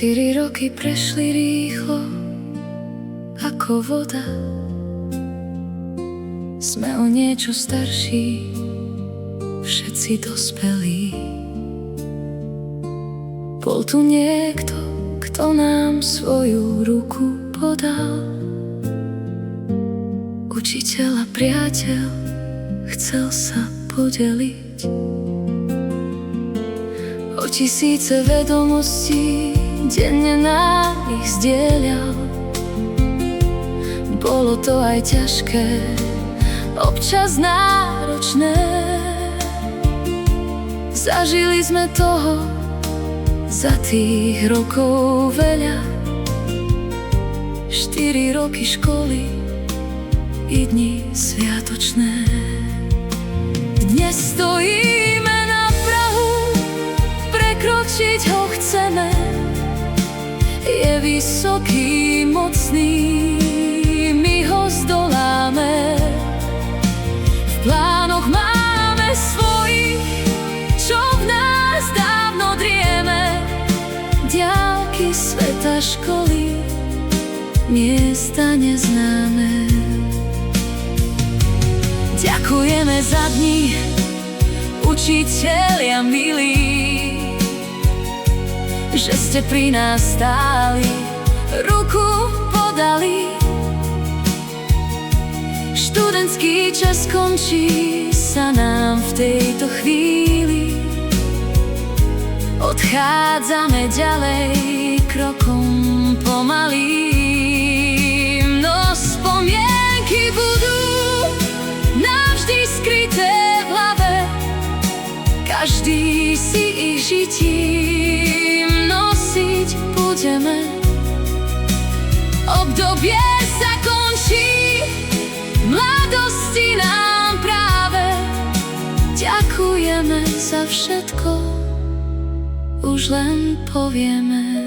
4 roky prešli rýchlo ako voda. Sme o niečo starší, všetci dospelí. Bol tu niekto, kto nám svoju ruku podal. Učiteľ a priateľ chcel sa podeliť o tisíce vedomostí, denne nám ich zdieľal. Bolo to aj ťažké, občas náročné. Zažili sme toho za tých rokov veľa. 4 roky školy i dni sviatočné. Dnes stojíme na prahu, prekročiť ho chceme. Je vysoký, mocný, my ho zdoláme. V plánoch máme svojich, čo v nás dávno drieme. Diaľky sveta, školy, miesta neznáme. Ďakujeme za dni, učitelia milí, že ste pri nás stáli, ruku podali. Študentský čas končí sa nám v tejto chvíli. Odchádzame ďalej krokom pomalým, no spomienky budú navždy skryté v hlave. Každý si ich žitím nosiť budeme. Obdobie sa končí, mladosti nám práve. Ďakujeme za všetko, už len povieme.